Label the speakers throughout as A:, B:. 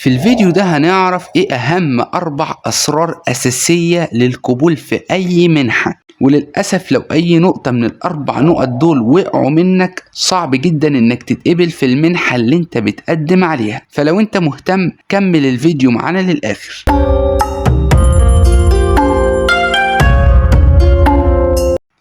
A: في الفيديو ده هنعرف ايه اهم 4 اسرار اساسية للقبول في اي منحة. وللأسف لو اي نقطة من ال4 نقط دول وقعوا منك صعب جدا انك تتقبل في المنحة اللي انت بتقدم عليها. فلو انت مهتم كمل الفيديو معانا للآخر.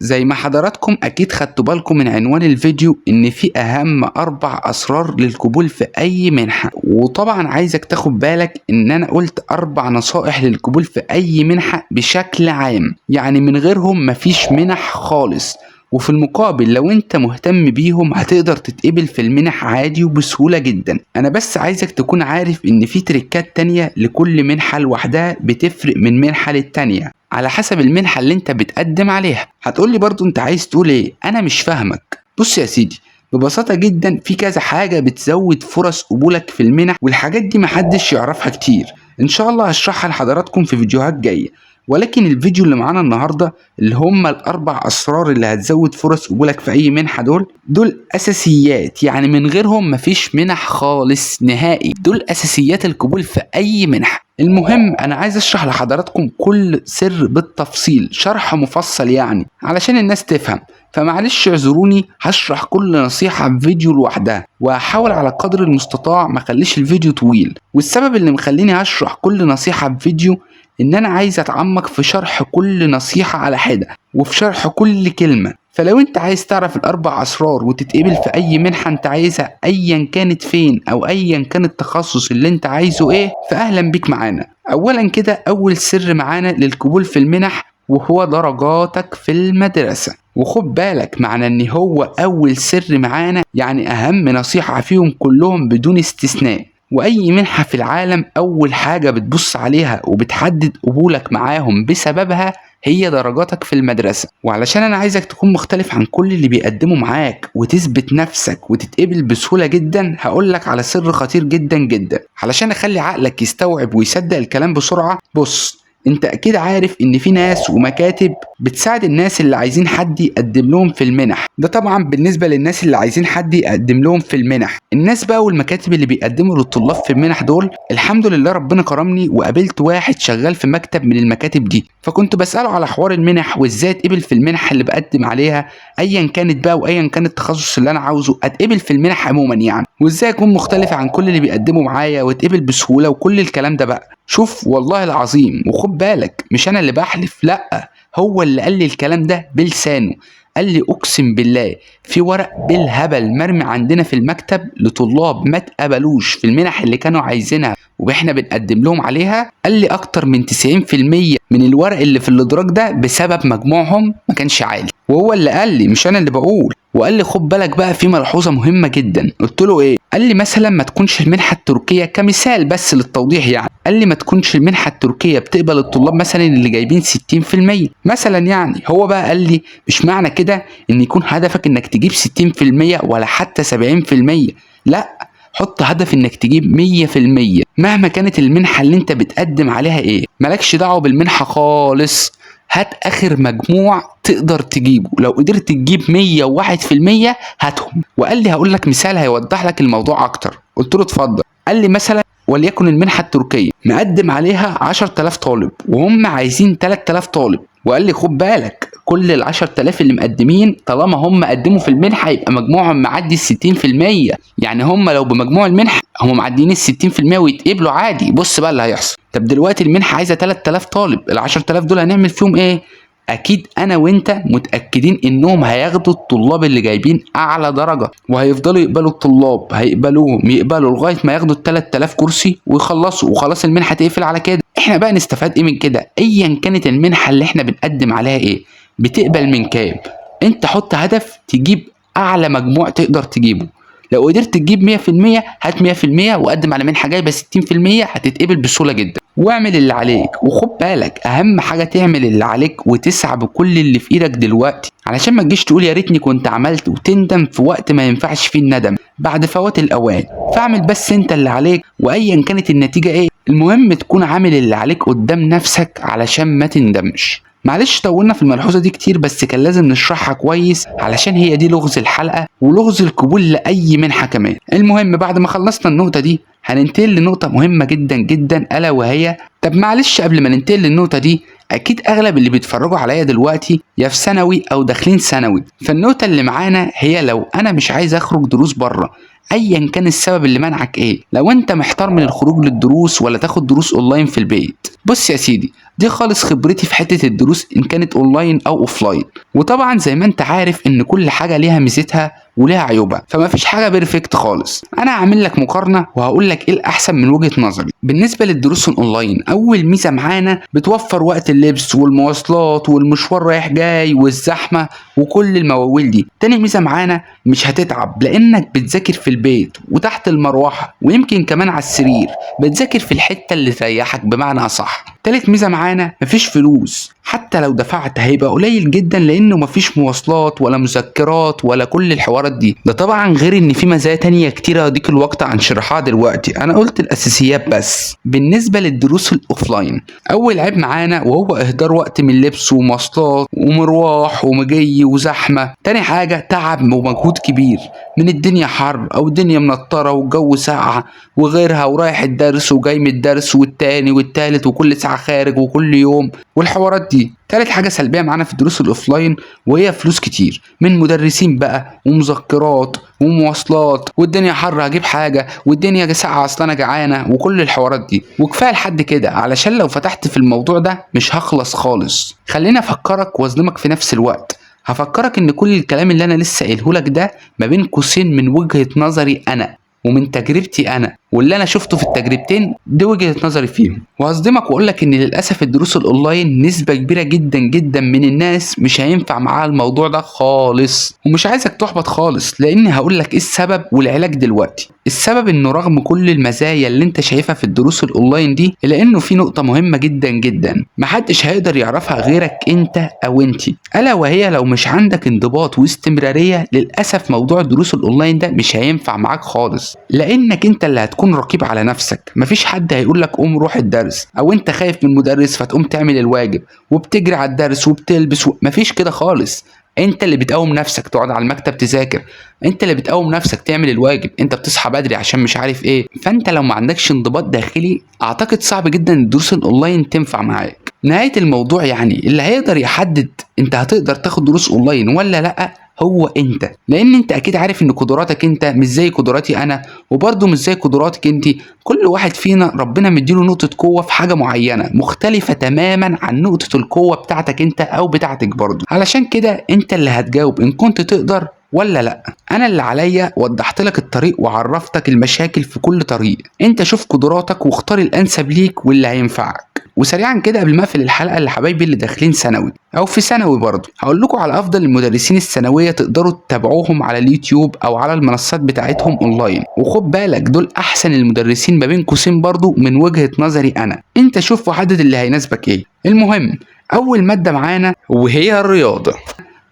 A: زي ما حضراتكم اكيد خدتوا بالكم من عنوان الفيديو ان في اهم 4 اسرار للقبول في اي منحة، وطبعا عايزك تاخد بالك ان انا قلت 4 نصائح للقبول في اي منحة بشكل عام، يعني من غيرهم مفيش منح خالص. وفي المقابل لو انت مهتم بيهم هتقدر تتقبل في المنح عادي وبسهولة جدا. انا بس عايزك تكون عارف ان في تريكات تانية لكل منحة لوحدها بتفرق من منحة للتانية على حسب المنحة اللي انت بتقدم عليها. هتقولي برضو انت عايز تقول ايه؟ انا مش فاهمك. بص يا سيدي، ببساطة جدا في كذا حاجة بتزود فرص قبولك في المنح، والحاجات دي محدش يعرفها كتير. ان شاء الله هشرحها لحضراتكم في فيديوهات جاية، ولكن الفيديو اللي معانا النهاردة اللي هم ال4 اسرار اللي هتزود فرص قبولك في اي منحة دول اساسيات، يعني من غيرهم مفيش منح خالص نهائي. دول اساسيات القبول في اي منحة. المهم انا عايز اشرح لحضراتكم كل سر بالتفصيل، شرح مفصل يعني علشان الناس تفهم. فمعلش اعذروني، هشرح كل نصيحة في فيديو لوحدها، وهحاول على قدر المستطاع ما اخليش الفيديو طويل. والسبب اللي مخليني هشرح كل نصيحة في فيديو ان انا عايز اتعمق في شرح كل نصيحة على حدة وفي شرح كل كلمة. فلو انت عايز تعرف ال4 اسرار وتتقبل في اي منحة انت عايزها ايا كانت فين او ايا كان التخصص اللي انت عايزه ايه، فاهلا بيك معانا. اولا كده اول سر معانا للقبول في المنح وهو درجاتك في المدرسة. وخد بالك معنى ان هو اول سر معانا يعني اهم نصيحة فيهم كلهم بدون استثناء. واي منحة في العالم اول حاجة بتبص عليها وبتحدد قبولك معاهم بسببها هي درجاتك في المدرسة. وعلشان انا عايزك تكون مختلف عن كل اللي بيقدموا معاك وتثبت نفسك وتتقبل بسهولة جدا، هقولك على سر خطير جدا جدا علشان اخلي عقلك يستوعب ويصدق الكلام بسرعة. بص، انت اكيد عارف ان في ناس ومكاتب بتساعد الناس اللي عايزين حد يقدم لهم في المنح. ده طبعا بالنسبة للناس اللي عايزين حد يقدم لهم في المنح. الناس بقى والمكاتب اللي بيقدموا للطلاب في المنح دول، الحمد لله ربنا كرمني وقابلت واحد شغال في مكتب من المكاتب دي، فكنت بسأله على حوار المنح وازاي اتقبل في المنح اللي بقدم عليها ايا كانت بقى وايا كان التخصص اللي انا عاوزه اتقبل في المنح عموما يعني، وازاي اكون مختلف عن كل اللي بيقدموا معايا واتقبل بسهولة وكل الكلام ده بقى. شوف والله العظيم، وخد بالك مش انا اللي بحلف، لا هو اللي قال لي الكلام ده بلسانه. قال لي اقسم بالله في ورق بالهبل مرمي عندنا في المكتب لطلاب ما اتقبلوش في المنح اللي كانوا عايزينها واحنا بنقدم لهم عليها. قال لي اكتر من 90% من الورق اللي في الادراج ده بسبب مجموعهم ما كانش عالي، وهو اللي قال لي مش انا اللي بقول. وقال لي خد بالك بقى في ملحوظه مهمه جدا. قلت له ايه؟ قال لي مثلا ما تكونش المنحه التركيه كمثال بس للتوضيح يعني، قال لي ما تكونش المنحه التركيه بتقبل الطلاب مثلا اللي جايبين 60% مثلا يعني. هو بقى قال لي مش معنى كده ان يكون هدفك انك تجيب 60% ولا حتى 70%، لا، حط هدف انك تجيب 100% مهما كانت المنحة اللي انت بتقدم عليها ايه. مالكش دعوة بالمنحة خالص، هات اخر مجموع تقدر تجيبه. لو قدرت تجيب 101% هاتهم. وقال لي هقول لك مثال هيوضح لك الموضوع اكتر. قلت له اتفضل. قال لي مثلا وليكن المنحة التركية مقدم عليها 10,000 طالب وهم عايزين 3,000 طالب، وقال لي خد بالك كل ال10,000 اللي مقدمين طالما هم قدموا في المنحة يبقى مجموعهم معدي 60%، يعني هم لو بمجموع المنحة هم معديين 60% ويتقبلوا عادي. بص بقى اللي هيحصل. طب دلوقتي المنحة عايزة 3,000 طالب، ال10,000 دول هنعمل فيهم ايه؟ اكيد انا وانت متاكدين انهم هياخدوا الطلاب اللي جايبين اعلى درجه، وهيفضلوا يقبلوا الطلاب، هيقبلوهم يقبلوا لغايه ما ياخدوا ال3000 كرسي ويخلصوا وخلاص المنحه تقفل على كده. احنا بقى نستفاد ايه من كده؟ ايا كانت المنحه اللي احنا بنقدم عليها ايه، بتقبل من كام؟ انت حط هدف تجيب اعلى مجموع تقدر تجيبه. لو قدرت تجيب 100% هات 100% وقدم على منحه جايبه 60% هتتقبل بسهوله جدا. واعمل اللي عليك، وخد بالك اهم حاجه تعمل اللي عليك وتسعى بكل اللي في ايدك دلوقتي، علشان ما تجيش تقول يا ريتني كنت عملت وتندم في وقت ما ينفعش فيه الندم بعد فوات الاوان. فاعمل بس انت اللي عليك وايا كانت النتيجه ايه، المهم تكون عامل اللي عليك قدام نفسك علشان ما تندمش. معلش طولنا في الملحوظة دي كتير، بس كان لازم نشرحها كويس علشان هي دي لغز الحلقة ولغز القبول لأي منحة كمان. المهم بعد ما خلصنا النقطة دي هننتقل لنقطة مهمة جدا جدا، ألا وهي طب معلش قبل ما ننتقل للنقطة دي، أكيد أغلب اللي بيتفرجوا عليا دلوقتي يا في ثانوي أو داخلين ثانوي، فالنقطة اللي معانا هي لو أنا مش عايز أخرج دروس بره ايا كان السبب اللي منعك ايه، لو انت محتار من الخروج للدروس ولا تاخد دروس اونلاين في البيت. بص يا سيدي، دي خالص خبرتي في حته الدروس ان كانت اونلاين او اوفلاين، وطبعا زي ما انت عارف ان كل حاجه ليها ميزتها وليها عيوبها، فما فيش حاجه بيرفكت خالص. انا هعمل لك مقارنه وهقول لك ايه الاحسن من وجهه نظري. بالنسبه للدروس الاونلاين، اول ميزه معانا بتوفر وقت اللبس والمواصلات والمشوار رايح جاي والزحمه وكل المواويل دي. تاني ميزه معانا مش هتتعب لانك بتذاكر في البيت وتحت المروحه ويمكن كمان على السرير، بتذاكر في الحته اللي تريحك بمعنى اصح. تالت ميزه معانا مفيش فلوس، حتى لو دفعت هيبقى قليل جدا لانه مفيش مواصلات ولا مذكرات ولا كل الحوارات دي. ده طبعا غير ان في مزايا تانية كتيره هديك الوقت عن شرحها دلوقتي، انا قلت الاساسيات بس. بالنسبه للدروس الاوفلاين، اول عيب معانا وهو اهدار وقت من لبس ومواصلات ومروح ومجي وزحمه. تاني حاجه تعب ومجهود كبير من الدنيا حر او الدنيا منطره والجو ساقعه وغيرها، ورايح الدرس وجاي من الدرس والتاني والتالت وكل ساعه خارج وكل يوم والحوارات دي. تالت حاجة سلبية معانا في الدروس الأوفلاين وهي فلوس كتير من مدرسين بقى ومذكرات ومواصلات، والدنيا حر هجيب حاجة والدنيا ساقعة أصل أنا جعانة وكل الحوارات دي. وكفاية لحد كده علشان لو فتحت في الموضوع ده مش هخلص خالص. خليني أفكرك وأظلمك في نفس الوقت. هفكرك إن كل الكلام اللي أنا لسه قايله لك ده ما بين قوسين من وجهة نظري أنا ومن تجربتي انا، واللي انا شفته في التجربتين دي وجهة نظري فيهم. وهصدمك واقول لك ان للاسف الدروس الاونلاين نسبة كبيرة جدا جدا من الناس مش هينفع معاها الموضوع ده خالص، ومش عايزك تحبط خالص لاني هقول لك ايه السبب والعلاج دلوقتي. السبب انه رغم كل المزايا اللي انت شايفها في الدروس الاونلاين دي، الا انه في نقطة مهمة جدا جدا محدش هيقدر يعرفها غيرك انت او انتي، الا وهي لو مش عندك انضباط واستمرارية للاسف موضوع الدروس الاونلاين ده مش هينفع معاك خالص، لانك انت اللي هتكون رقيب على نفسك. مفيش حد هيقول لك قوم روح الدرس، او انت خايف من المدرس فتقوم تعمل الواجب وبتجري على الدرس وبتلبس مفيش كده خالص. انت اللي بتقوم نفسك تقعد على المكتب تذاكر، انت اللي بتقوم نفسك تعمل الواجب، انت بتصحى بدري عشان مش عارف ايه. فانت لو ما عندكش انضباط داخلي اعتقد صعب جدا الدروس الاونلاين تنفع معاك. نهاية الموضوع يعني اللي هيقدر يحدد انت هتقدر تاخد دروس اونلاين ولا لا هو انت، لان انت اكيد عارف ان قدراتك انت مش زي قدراتي انا، وبرضه مش زي قدراتك انت. كل واحد فينا ربنا مديله نقطة قوة في حاجة معينة مختلفة تماما عن نقطة القوة بتاعتك انت او بتاعتك برضه. علشان كده انت اللي هتجاوب ان كنت تقدر ولا لا. انا اللي عليا وضحت لك الطريق وعرفتك المشاكل في كل طريق، انت شوف قدراتك واختار الانسب ليك واللي هينفعك. وسريعا كده قبل ما اقفل الحلقه لحبايبي اللي داخلين ثانوي او في ثانوي برضه، هقول لكم على افضل المدرسين الثانويه تقدروا تتابعوهم على اليوتيوب او على المنصات بتاعتهم اونلاين، وخد بالك دول احسن المدرسين ما بين قوسين برضه من وجهه نظري انا. انت شوف وحدد اللي هيناسبك ايه. المهم اول ماده معانا وهي الرياضه،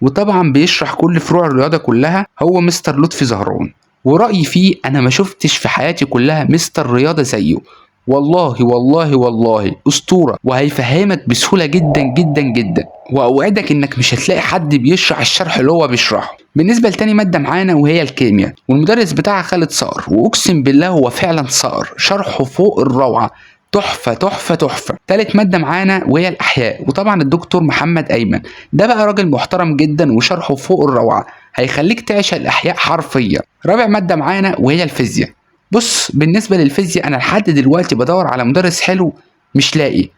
A: وطبعا بيشرح كل فروع الرياضه كلها هو مستر لطفي زهران، ورأيي فيه انا ما شفتش في حياتي كلها مستر رياضه زيه. والله والله والله اسطوره، وهيفهمك بسهوله جدا جدا جدا، واوعدك انك مش هتلاقي حد بيشرح الشرح اللي هو بيشرحه. بالنسبه لتاني ماده معانا وهي الكيمياء، والمدرس بتاعها خالد صقر، واقسم بالله هو فعلا صقر، شرحه فوق الروعه، تحفه تحفه تحفه. تالت ماده معانا وهي الاحياء، وطبعا الدكتور محمد ايمن، ده بقى راجل محترم جدا وشرحه فوق الروعه، هيخليك تعشق الاحياء حرفيا. رابع ماده معانا وهي الفيزياء. بص بالنسبه للفيزياء انا لحد دلوقتي بدور على مدرس حلو مش لاقي،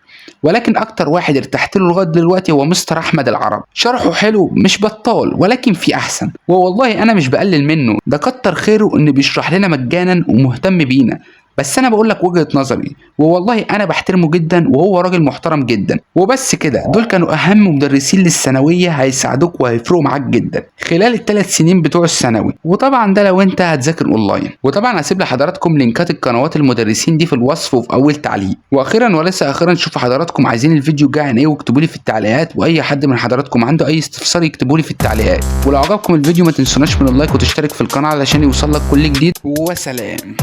A: ولكن اكتر واحد ارتحت له لغايه دلوقتي هو مستر احمد العرب، شرحه حلو مش بطال ولكن في احسن، والله انا مش بقلل منه، ده كتر خيره انه بيشرح لنا مجانا ومهتم بينا. بس انا بقول لك وجهة نظري، والله انا بحترمه جدا وهو راجل محترم جدا. وبس كده، دول كانوا اهم مدرسين للثانويه هيساعدوك وهيفرقوا معاك جدا خلال الثلاث سنين بتوع الثانوي، وطبعا ده لو انت هتذاكر اونلاين. وطبعا هسيب لحضراتكم لينكات القنوات المدرسين دي في الوصف وفي اول تعليق. واخيرا وليس اخيرا، شوفوا حضراتكم عايزين الفيديو الجاي عن ايه واكتبوا لي في التعليقات، واي حد من حضراتكم عنده اي استفسار يكتبوا لي في التعليقات. ولو عجبكم الفيديو ما تنسوناش من اللايك وتشترك في القناه علشان يوصلك كل جديد. وسلام.